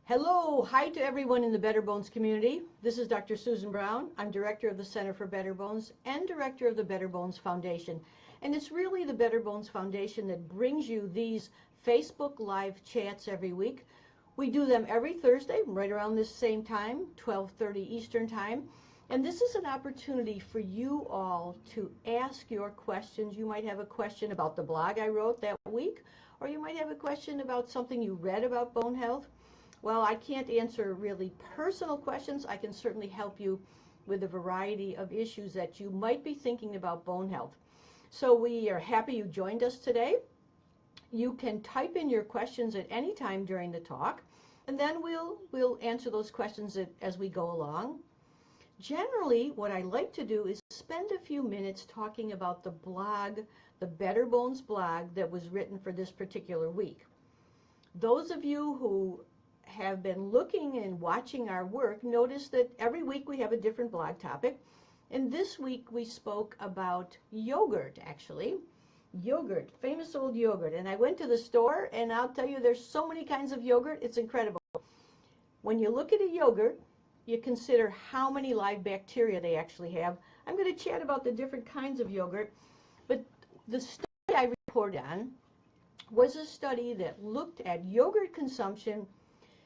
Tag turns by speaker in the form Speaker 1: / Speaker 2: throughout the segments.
Speaker 1: Hello, hi to everyone in the Better Bones community. This is Dr. Susan Brown. I'm Director of the Center for Better Bones and Director of the Better Bones Foundation. And it's really the Better Bones Foundation that brings you these Facebook Live chats every week. We do them every Thursday, right around this same time, 12:30 Eastern Time. And this is an opportunity for you all to ask your questions. You might have a question about the blog I wrote that week, or you might have a question about something you read about bone health. Well, I can't answer really personal questions. I can certainly help you with a variety of issues that you might be thinking about bone health. So we are happy you joined us today. You can type in your questions at any time during the talk, and then we'll answer those questions as we go along. Generally, what I like to do is spend a few minutes talking about the blog, the Better Bones blog that was written for this particular week. Those of you who have been looking and watching our work notice that every week we have a different blog topic. And this week we spoke about yogurt, actually. Yogurt, famous old yogurt. And I went to the store, and I'll tell you, there's so many kinds of yogurt, it's incredible. When you look at a yogurt, you consider how many live bacteria they actually have. I'm going to chat about the different kinds of yogurt, but the study I reported on was a study that looked at yogurt consumption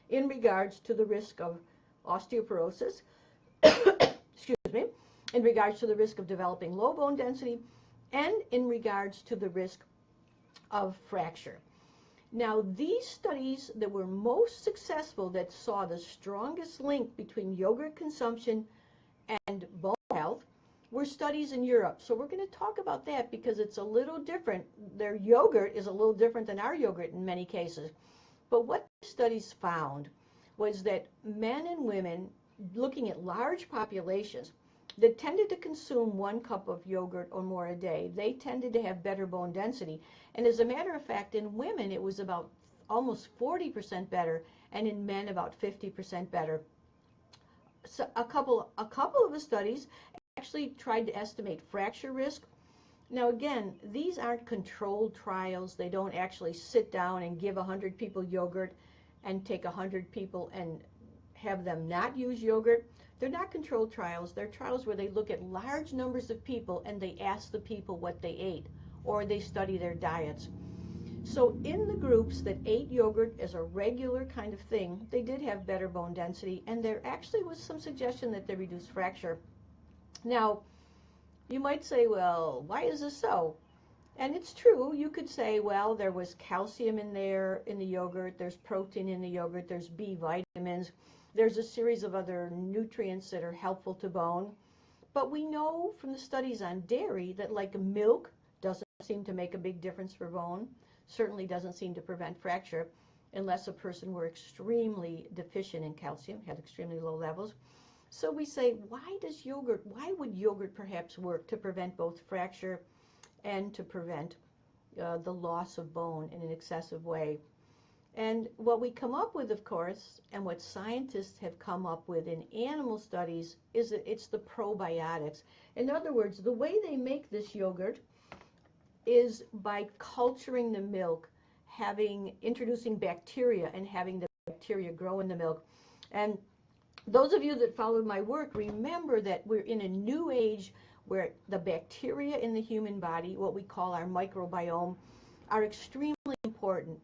Speaker 1: in regards to the risk of osteoporosis, excuse me, in regards to the risk of developing low bone density, and in regards to the risk of fracture. Now, these studies that were most successful, that saw the strongest link between yogurt consumption and bone health, were studies in Europe. So we're going to talk about that because it's a little different. Their yogurt is a little different than our yogurt in many cases. But what the studies found was that men and women, looking at large populations that tended to consume 1 cup of yogurt or more a day, they tended to have better bone density. And as a matter of fact, in women it was about almost 40% better, and in men about 50% better. So a couple of the studies actually tried to estimate fracture risk. Now again, these aren't controlled trials. They don't actually sit down and give 100 people yogurt and take 100 people and have them not use yogurt. They're not controlled trials. They're trials where they look at large numbers of people and they ask the people what they ate, or they study their diets. So in the groups that ate yogurt as a regular kind of thing, they did have better bone density, and there actually was some suggestion that they reduced fracture. Now, you might say, well, why is this so? And it's true. You could say, well, there was calcium in there in the yogurt, there's protein in the yogurt, there's B vitamins, there's a series of other nutrients that are helpful to bone. But we know from the studies on dairy that, like, milk doesn't seem to make a big difference for bone, certainly doesn't seem to prevent fracture unless a person were extremely deficient in calcium, had extremely low levels. So we say, why would yogurt perhaps work to prevent both fracture and to prevent the loss of bone in an excessive way? And what we come up with, of course, and what scientists have come up with in animal studies, is that it's the probiotics. In other words, the way they make this yogurt is by culturing the milk, introducing bacteria and having the bacteria grow in the milk. And those of you that followed my work remember that we're in a new age where the bacteria in the human body, what we call our microbiome, are extremely important.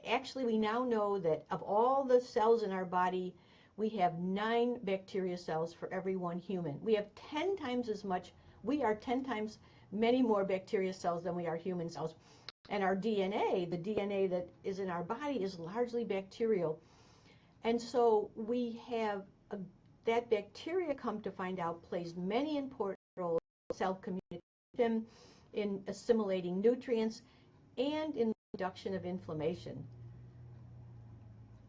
Speaker 1: Actually, we now know that of all the cells in our body, we have 9 bacteria cells for every 1 human. We have 10 times as much, we are 10 times many more bacteria cells than we are human cells. And our DNA, the DNA that is in our body, is largely bacterial. And so we have that bacteria, come to find out, plays many important roles in cell communication, in assimilating nutrients, and in the reduction of inflammation.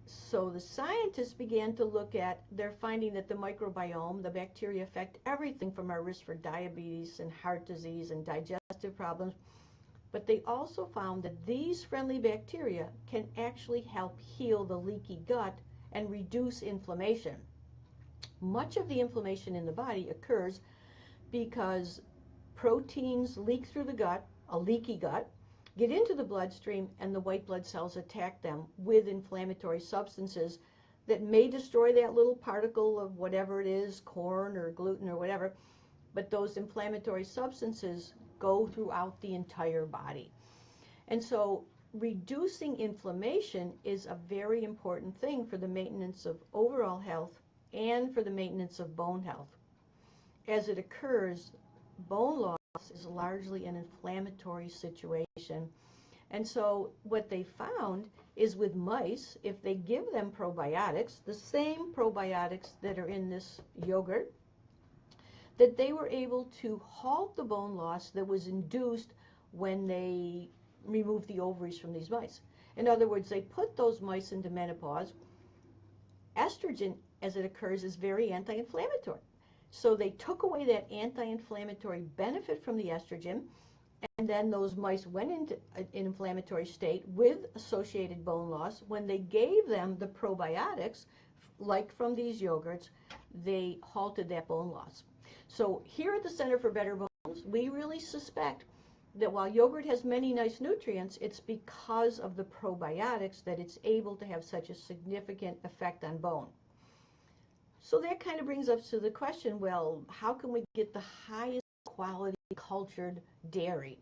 Speaker 1: So the scientists began to look at, they're finding that the microbiome, the bacteria, affect everything from our risk for diabetes and heart disease and digestive problems. But they also found that these friendly bacteria can actually help heal the leaky gut and reduce inflammation. Much of the inflammation in the body occurs because proteins leak through the gut, a leaky gut, get into the bloodstream, and the white blood cells attack them with inflammatory substances that may destroy that little particle of whatever it is, corn or gluten or whatever, but those inflammatory substances go throughout the entire body. And so reducing inflammation is a very important thing for the maintenance of overall health and for the maintenance of bone health. As it occurs, bone loss is largely an inflammatory situation. And so what they found is with mice, if they give them probiotics, the same probiotics that are in this yogurt, that they were able to halt the bone loss that was induced when they removed the ovaries from these mice. In other words, they put those mice into menopause. Estrogen, as it occurs, is very anti-inflammatory. So they took away that anti-inflammatory benefit from the estrogen, and then those mice went into an inflammatory state with associated bone loss. When they gave them the probiotics, like from these yogurts, they halted that bone loss. So here at the Center for Better Bones, we really suspect that while yogurt has many nice nutrients, it's because of the probiotics that it's able to have such a significant effect on bone. So that kind of brings us to the question, well, how can we get the highest quality cultured dairy?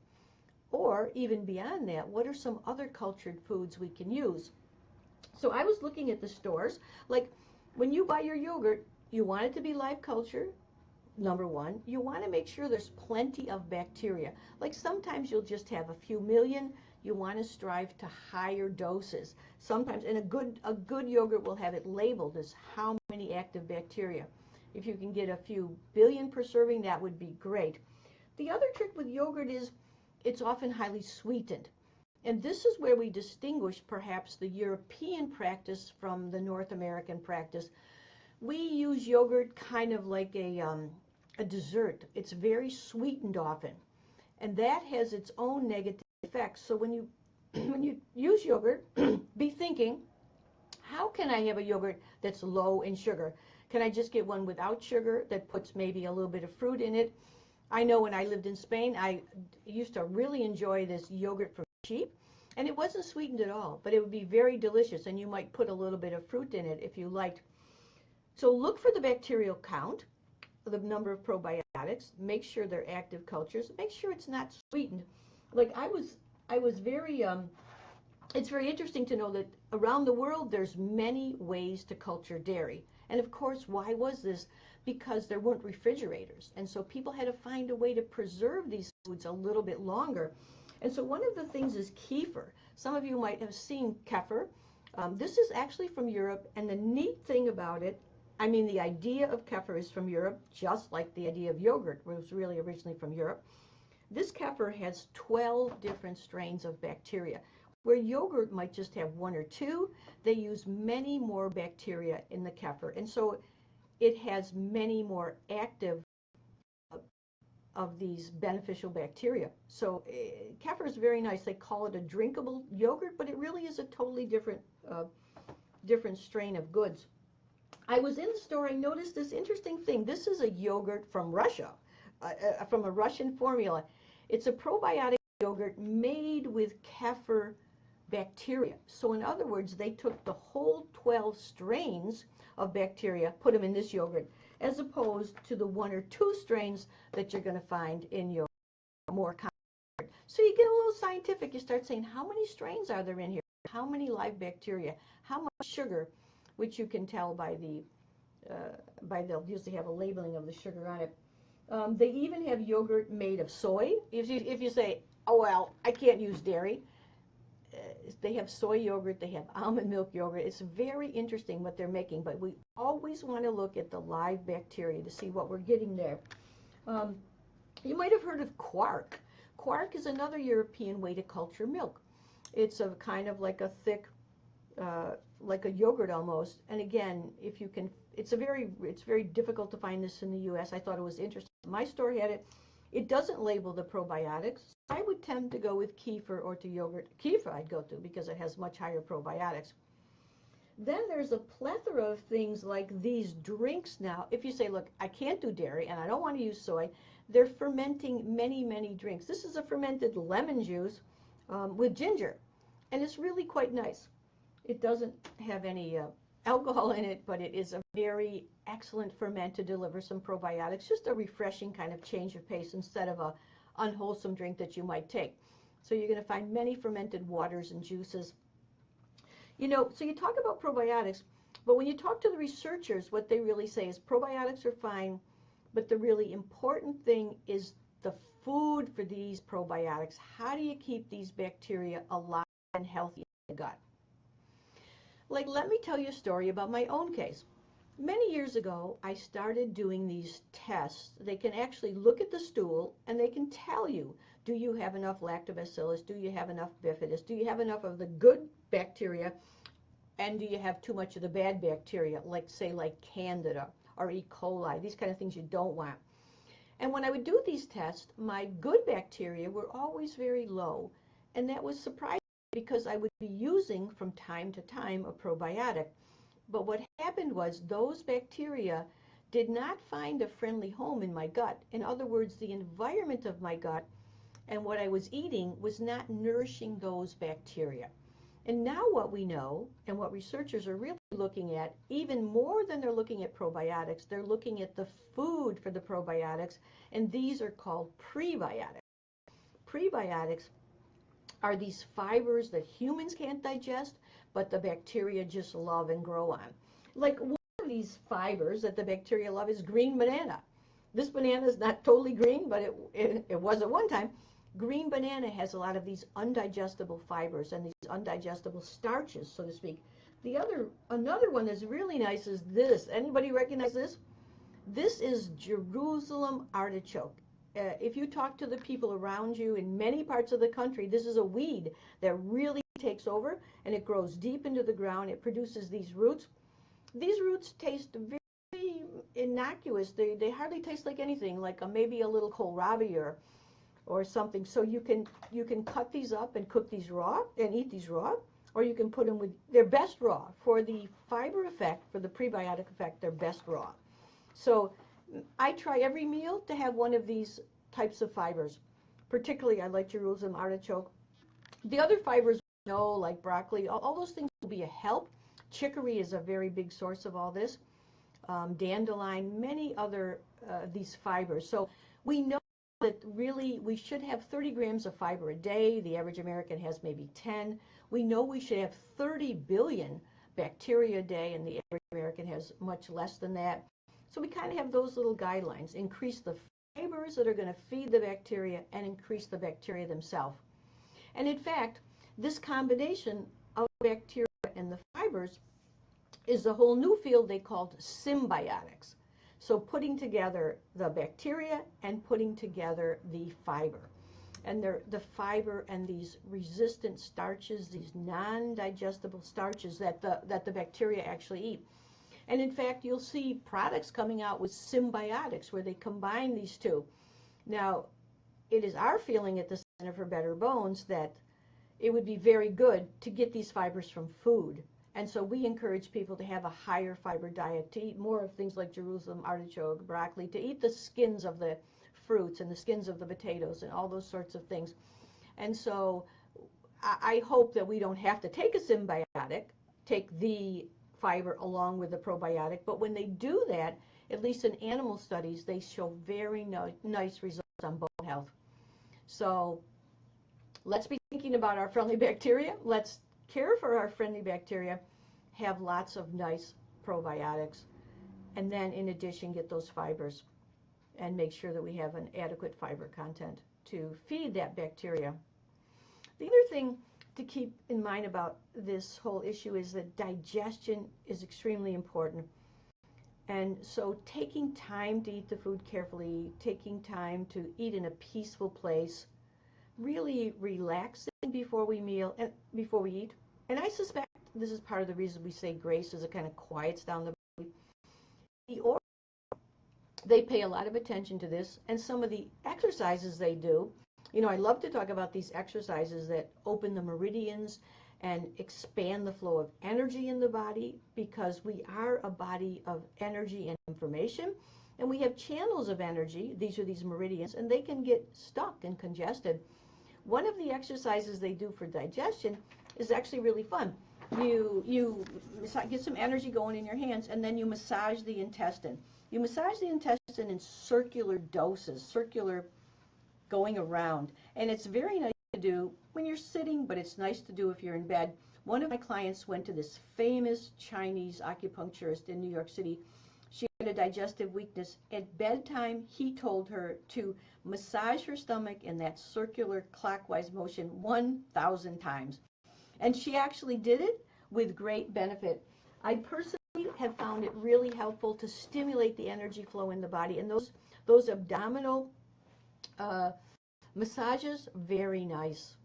Speaker 1: Or even beyond that, what are some other cultured foods we can use? So I was looking at the stores, like when you buy your yogurt, you want it to be live culture. Number one, you want to make sure there's plenty of bacteria. Like sometimes you'll just have a few million. You want to strive to higher doses. Sometimes, and a good yogurt will have it labeled as how many active bacteria. If you can get a few billion per serving, that would be great. The other trick with yogurt is it's often highly sweetened. And this is where we distinguish perhaps the European practice from the North American practice. We use yogurt kind of like a dessert. It's very sweetened often, and that has its own negative effects. So when you use yogurt, be thinking, how can I have a yogurt that's low in sugar? Can I just get one without sugar that puts maybe a little bit of fruit in it? I know when I lived in Spain, I used to really enjoy this yogurt from sheep, and it wasn't sweetened at all, but it would be very delicious, and you might put a little bit of fruit in it if you liked. So look for the bacterial count, the number of probiotics, make sure they're active cultures, make sure it's not sweetened. Like I was very, it's very interesting to know that around the world there's many ways to culture dairy. And of course, why was this? Because there weren't refrigerators. And so people had to find a way to preserve these foods a little bit longer. And so one of the things is kefir. Some of you might have seen kefir. This is actually from Europe, and the neat thing about it, I mean, the idea of kefir is from Europe, just like the idea of yogurt was really originally from Europe. This kefir has 12 different strains of bacteria. Where yogurt might just have one or two, they use many more bacteria in the kefir. And so it has many more active of these beneficial bacteria. So kefir is very nice. They call it a drinkable yogurt, but it really is a totally different strain of goods. I was in the store, I noticed this interesting thing. This is a yogurt from Russia, from a Russian formula. It's a probiotic yogurt made with kefir bacteria. So in other words, they took the whole 12 strains of bacteria, put them in this yogurt, as opposed to the one or two strains that you're going to find in your more common yogurt. So you get a little scientific. You start saying, how many strains are there in here? How many live bacteria? How much sugar? Which you can tell by they'll usually have a labeling of the sugar on it. They even have yogurt made of soy. If you say, oh well, I can't use dairy, they have soy yogurt, they have almond milk yogurt. It's very interesting what they're making, but we always want to look at the live bacteria to see what we're getting there. You might have heard of quark. Quark is another European way to culture milk. It's a kind of like a thick, like a yogurt almost. And again, if you can, it's very difficult to find this in the U.S. I thought it was interesting. My store had it. It doesn't label the probiotics. I would tend to go with kefir or to yogurt. Kefir I'd go to because it has much higher probiotics. Then there's a plethora of things like these drinks now. If you say, look, I can't do dairy and I don't want to use soy, they're fermenting many, many drinks. This is a fermented lemon juice. with ginger, and it's really quite nice. It doesn't have any alcohol in it, but it is a very excellent ferment to deliver some probiotics, just a refreshing kind of change of pace instead of a unwholesome drink that you might take. So you're going to find many fermented waters and juices. You know, so you talk about probiotics, but when you talk to the researchers, what they really say is probiotics are fine, but the really important thing is the food for these probiotics. How do you keep these bacteria alive and healthy in the gut? Like, let me tell you a story about my own case. Many years ago, I started doing these tests. They can actually look at the stool and they can tell you, do you have enough lactobacillus? Do you have enough bifidus? Do you have enough of the good bacteria? And do you have too much of the bad bacteria, like say like Candida or E. coli, these kind of things you don't want. And when I would do these tests, my good bacteria were always very low. And that was surprising because I would be using from time to time a probiotic. But what happened was those bacteria did not find a friendly home in my gut. In other words, the environment of my gut and what I was eating was not nourishing those bacteria. And now what we know, and what researchers are really looking at, even more than they're looking at probiotics, they're looking at the food for the probiotics, and these are called prebiotics. Prebiotics are these fibers that humans can't digest, but the bacteria just love and grow on. Like one of these fibers that the bacteria love is green banana. This banana is not totally green, but it was at one time. Green banana has a lot of these undigestible fibers and these undigestible starches, so to speak. Another one that's really nice is this. Anybody recognize this? This is Jerusalem artichoke. If you talk to the people around you in many parts of the country, this is a weed that really takes over, and it grows deep into the ground. It produces these roots. These roots taste very innocuous. They hardly taste like anything, like maybe a little kohlrabi or something. So you can cut these up and cook these raw and eat these raw, or you can put them with, they're best raw. For the fiber effect, for the prebiotic effect, they're best raw. So I try every meal to have one of these types of fibers. Particularly, I like Jerusalem artichoke. The other fibers, like broccoli, all those things will be a help. Chicory is a very big source of all this. Dandelion, many other these fibers. So we know that really we should have 30 grams of fiber a day. The average American has maybe 10. We know we should have 30 billion bacteria a day, and the average American has much less than that. So we kind of have those little guidelines. Increase the fibers that are going to feed the bacteria and increase the bacteria themselves. And in fact, this combination of bacteria and the fibers is a whole new field they called symbiotics. So putting together the bacteria and putting together the fiber. And the fiber and these resistant starches, these non-digestible starches that the bacteria actually eat. And in fact, you'll see products coming out with symbiotics where they combine these two. Now, it is our feeling at the Center for Better Bones that it would be very good to get these fibers from food. And so we encourage people to have a higher fiber diet, to eat more of things like Jerusalem artichoke, broccoli, to eat the skins of the fruits and the skins of the potatoes and all those sorts of things. And so I hope that we don't have to take a symbiotic, take the fiber along with the probiotic, but when they do that, at least in animal studies, they show very nice results on bone health. So let's be thinking about our friendly bacteria. Let's care for our friendly bacteria, have lots of nice probiotics, and then in addition get those fibers and make sure that we have an adequate fiber content to feed that bacteria. The other thing to keep in mind about this whole issue is that digestion is extremely important. And so taking time to eat the food carefully, taking time to eat in a peaceful place, really relaxing before we eat. And I suspect this is part of the reason we say grace is it kind of quiets down the body. The oral, they pay a lot of attention to this, and some of the exercises they do. You know, I love to talk about these exercises that open the meridians and expand the flow of energy in the body, because we are a body of energy and information, and we have channels of energy. These are these meridians, and they can get stuck and congested. one of the exercises they do for digestion is actually really fun. You get some energy going in your hands, and then you massage the intestine. You massage the intestine in circular doses, circular going around. And it's very nice to do when you're sitting, but it's nice to do if you're in bed. One of my clients went to this famous Chinese acupuncturist in New York City. She had a digestive weakness. At bedtime, he told her to massage her stomach in that circular clockwise motion 1,000 times. And she actually did it with great benefit. I personally have found it really helpful to stimulate the energy flow in the body. And those abdominal massages, very nice.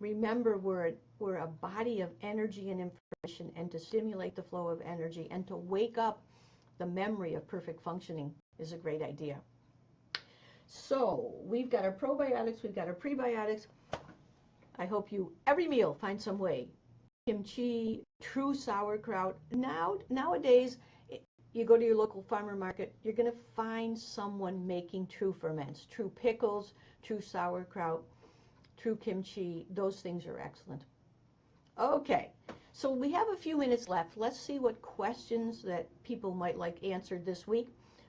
Speaker 1: Remember, we're a body of energy and information, and to stimulate the flow of energy and to wake up the memory of perfect functioning is a great idea. So we've got our probiotics, we've got our prebiotics. I hope you, every meal, find some way. Kimchi, true sauerkraut. Nowadays, you go to your local farmer market, you're going to find someone making true ferments, true pickles, true sauerkraut, true kimchi. Those things are excellent. Okay, so we have a few minutes left. Let's see what questions that people might like answered this week.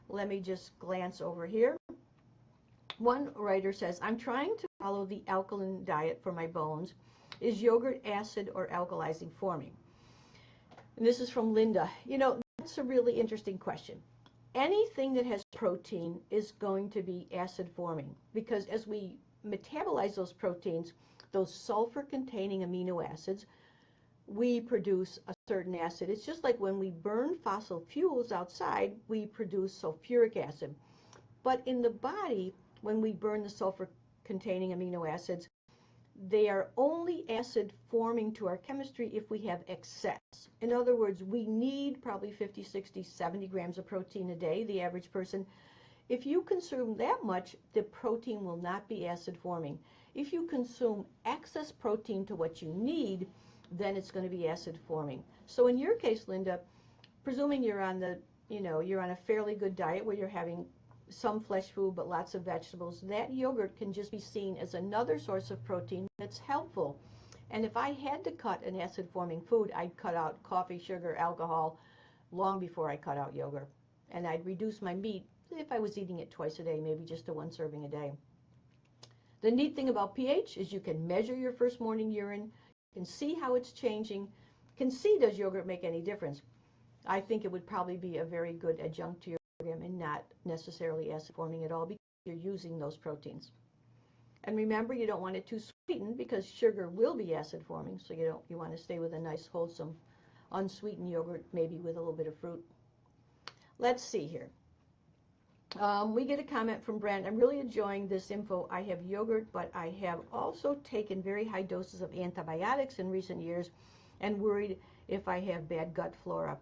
Speaker 1: Let me just glance over here. One writer says, I'm trying to follow the alkaline diet for my bones. Is yogurt acid or alkalizing forming? And this is from Linda. You know, that's a really interesting question. Anything that has protein is going to be acid forming, because as we metabolize those proteins, those sulfur-containing amino acids, we produce a certain acid. It's just like when we burn fossil fuels outside, we produce sulfuric acid. But in the body, when we burn the sulfur-containing amino acids, they are only acid forming to our chemistry if we have excess. In other words, we need probably 50, 60, 70 grams of protein a day, the average person. If you consume that much, the protein will not be acid forming. If you consume excess protein to what you need, then it's going to be acid forming. So in your case, Linda, presuming you're on you're on a fairly good diet where you're having some flesh food but lots of vegetables, that yogurt can just be seen as another source of protein that's helpful. And if I had to cut an acid forming food, I'd cut out coffee, sugar, alcohol long before I cut out yogurt. And I'd reduce my meat if I was eating it twice a day, maybe just to one serving a day. The neat thing about pH is you can measure your first morning urine, you can see how it's changing, you can see does yogurt make any difference. I think it would probably be a very good adjunct to your program and not necessarily acid forming at all because you're using those proteins. And remember, you don't want it too sweetened because sugar will be acid forming, so you want to stay with a nice wholesome unsweetened yogurt, maybe with a little bit of fruit. Let's see here. We get a comment from Brent. I'm really enjoying this info. I have yogurt, but I have also taken very high doses of antibiotics in recent years and worried if I have bad gut flora.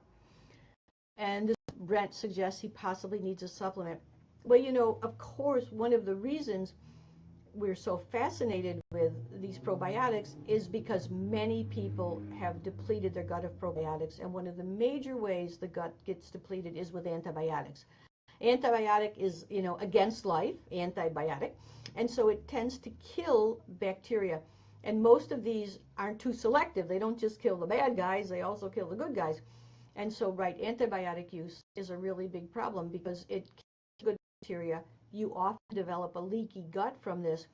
Speaker 1: And this Brent suggests he possibly needs a supplement. Well, you know, of course, one of the reasons we're so fascinated with these probiotics is because many people have depleted their gut of probiotics, and one of the major ways the gut gets depleted is with antibiotics. Antibiotic is, against life, antibiotic, and so it tends to kill bacteria. And most of these aren't too selective. They don't just kill the bad guys, they also kill the good guys. And so, right, antibiotic use is a really big problem because it kills good bacteria. You often develop a leaky gut from this.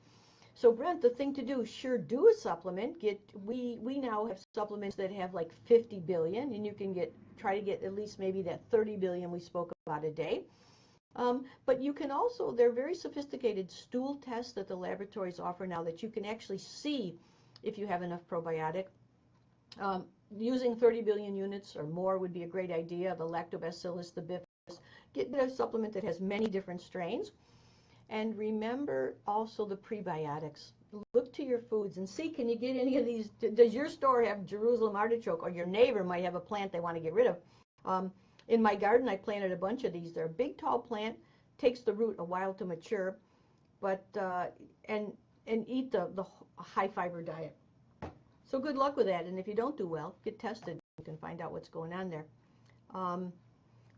Speaker 1: So, Brent, the thing to do, sure, do a supplement. We now have supplements that have like 50 billion, and you can try to get at least maybe that 30 billion we spoke about a day. But you can also, they're very sophisticated stool tests that the laboratories offer now that you can actually see if you have enough probiotic. Using 30 billion units or more would be a great idea. The lactobacillus, the bifidus. Get a supplement that has many different strains. And remember also the prebiotics. Look to your foods and see, can you get any of these? Does your store have Jerusalem artichoke, or your neighbor might have a plant they want to get rid of? In my garden, I planted a bunch of these. They're a big, tall plant. Takes the root a while to mature, but and eat the high fiber diet. So good luck with that. And if you don't do well, get tested. You can find out what's going on there.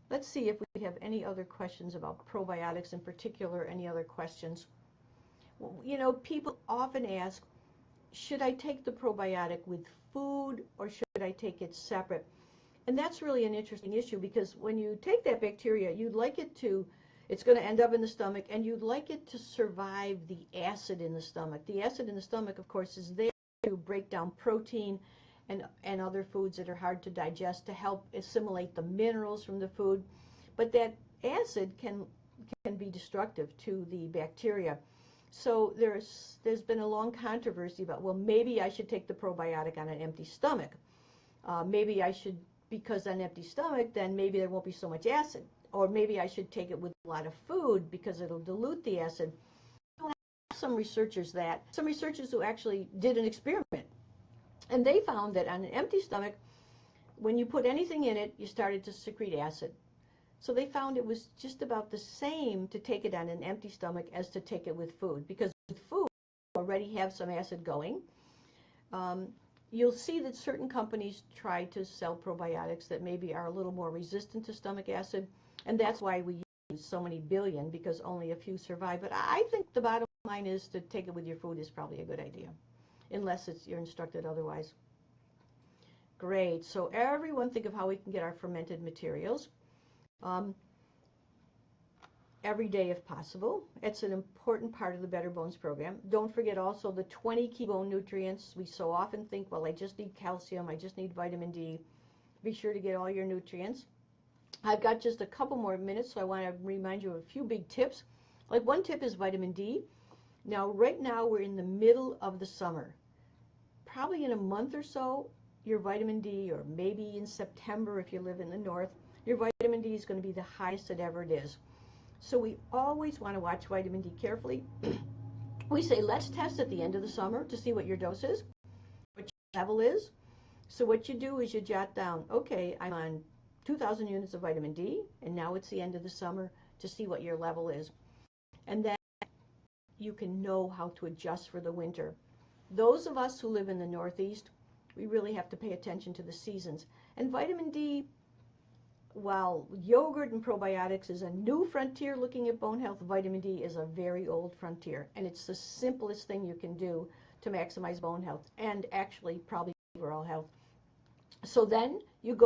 Speaker 1: Let's see if we have any other questions about probiotics in particular. Any other questions? Well, people often ask, should I take the probiotic with food or should I take it separate? And that's really an interesting issue, because when you take that bacteria, you'd like it to, it's going to end up in the stomach, and you'd like it to survive the acid in the stomach. The acid in the stomach, of course, is there to break down protein and other foods that are hard to digest, to help assimilate the minerals from the food. But that acid can be destructive to the bacteria. So there's been a long controversy about, well, maybe I should take the probiotic on an empty stomach. Maybe I should, because on an empty stomach, then maybe there won't be so much acid. Or maybe I should take it with a lot of food because it'll dilute the acid. Some researchers who actually did an experiment. And they found that on an empty stomach, when you put anything in it, you started to secrete acid. So they found it was just about the same to take it on an empty stomach as to take it with food, because with food you already have some acid going. You'll see that certain companies try to sell probiotics that maybe are a little more resistant to stomach acid, and that's why we use so many billion, because only a few survive. But I think the bottom line is to take it with your food is probably a good idea, unless you're instructed otherwise. Great. So everyone think of how we can get our fermented materials. Every day if possible. It's an important part of the Better Bones program. Don't forget also the 20 key bone nutrients. We so often think, well, I just need calcium, I just need vitamin D. Be sure to get all your nutrients. I've got just a couple more minutes, so I want to remind you of a few big tips. Like, one tip is vitamin D. Now, right now, we're in the middle of the summer. Probably in a month or so, your vitamin D, or maybe in September if you live in the north, your vitamin D is going to be the highest that ever it is. So we always want to watch vitamin D carefully. We say, let's test at the end of the summer to see what your dose is, what your level is. So what you do is you jot down, okay, I'm on 2,000 units of vitamin D, and now it's the end of the summer, to see what your level is. And then you can know how to adjust for the winter. Those of us who live in the Northeast, we really have to pay attention to the seasons. And vitamin D, while yogurt and probiotics is a new frontier looking at bone health, vitamin D is a very old frontier. And it's the simplest thing you can do to maximize bone health and actually probably overall health. So then you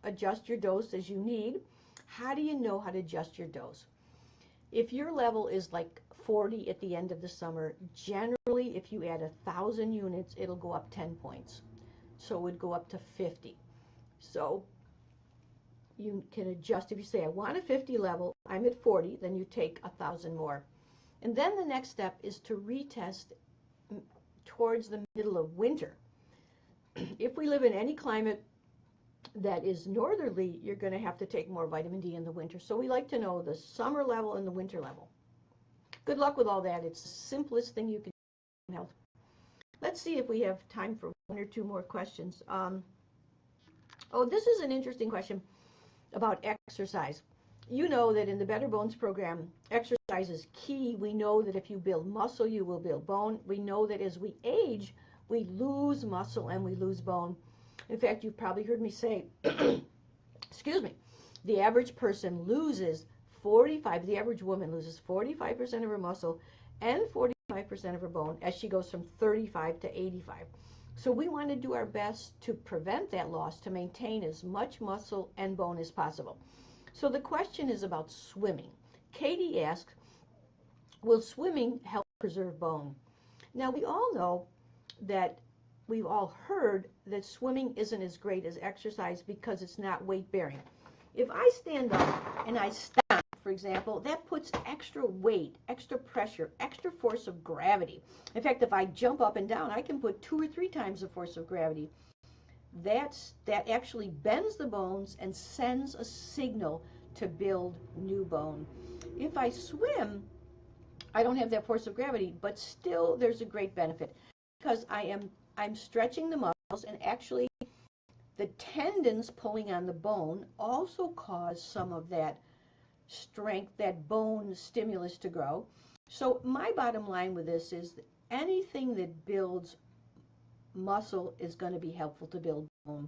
Speaker 1: adjust your dose as you need. How do you know how to adjust your dose? If your level is like 40 at the end of the summer, generally if you add 1,000 units, it'll go up 10 points. So it would go up to 50. So you can adjust. If you say, I want a 50 level, I'm at 40, then you take 1,000 more. And then the next step is to retest towards the middle of winter. If we live in any climate that is northerly, you're going to have to take more vitamin D in the winter. So we like to know the summer level and the winter level. Good luck with all that. It's the simplest thing you can do in health. Let's see if we have time for one or two more questions. Oh, this is an interesting question about exercise. You know that in the Better Bones program, exercise is key. We know that if you build muscle, you will build bone. We know that as we age, we lose muscle and we lose bone. In fact, you've probably heard me say, excuse me, the average person loses the average woman loses 45% of her muscle and 45% of her bone as she goes from 35 to 85. So we want to do our best to prevent that loss, to maintain as much muscle and bone as possible. So the question is about swimming. Katie asks, will swimming help preserve bone? Now, we all know that we've all heard that swimming isn't as great as exercise because it's not weight bearing. If I stand up and I stop, for example, that puts extra weight, extra pressure, extra force of gravity. In fact, if I jump up and down, I can put 2 or 3 times the force of gravity. That actually bends the bones and sends a signal to build new bone. If I swim, I don't have that force of gravity, but still there's a great benefit because I'm stretching the muscles, and actually the tendons pulling on the bone also cause some of that strength, that bone stimulus to grow. So my bottom line with this is that anything that builds muscle is going to be helpful to build bone.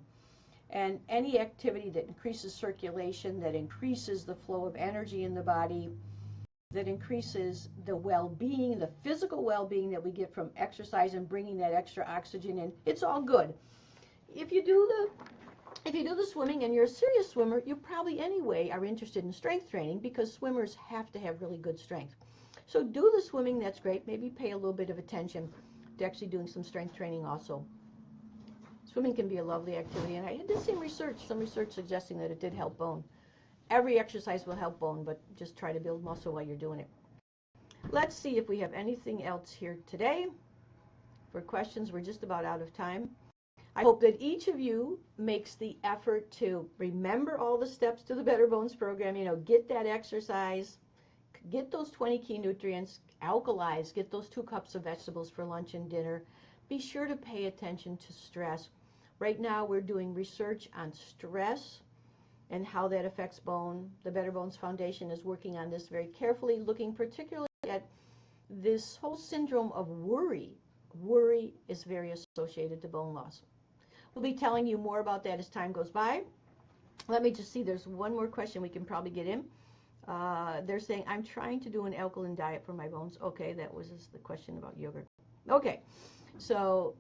Speaker 1: And any activity that increases circulation, that increases the flow of energy in the body, that increases the well-being, the physical well-being that we get from exercise and bringing that extra oxygen in. It's all good. If you do the swimming and you're a serious swimmer, you probably anyway are interested in strength training because swimmers have to have really good strength. So do the swimming, that's great. Maybe pay a little bit of attention to actually doing some strength training also. Swimming can be a lovely activity, and I did some research suggesting that it did help bone. Every exercise will help bone, but just try to build muscle while you're doing it. Let's see if we have anything else here today. For questions, we're just about out of time. I hope that each of you makes the effort to remember all the steps to the Better Bones program. You know, get that exercise, get those 20 key nutrients, alkalize, get those 2 cups of vegetables for lunch and dinner. Be sure to pay attention to stress. Right now we're doing research on stress and how that affects bone. The Better Bones Foundation is working on this very carefully, looking particularly at this whole syndrome of worry. Worry is very associated to bone loss. We'll be telling you more about that as time goes by. Let me just see, there's one more question we can probably get in. They're saying, I'm trying to do an alkaline diet for my bones. Okay, that was the question about yogurt. Okay, so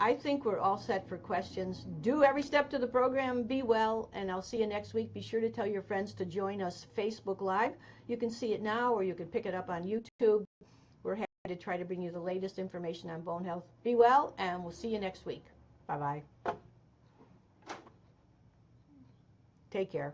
Speaker 1: I think we're all set for questions. Do every step to the program, be well, and I'll see you next week. Be sure to tell your friends to join us Facebook Live. You can see it now, or you can pick it up on YouTube. We're happy to try to bring you the latest information on bone health. Be well, and we'll see you next week. Bye-bye. Take care.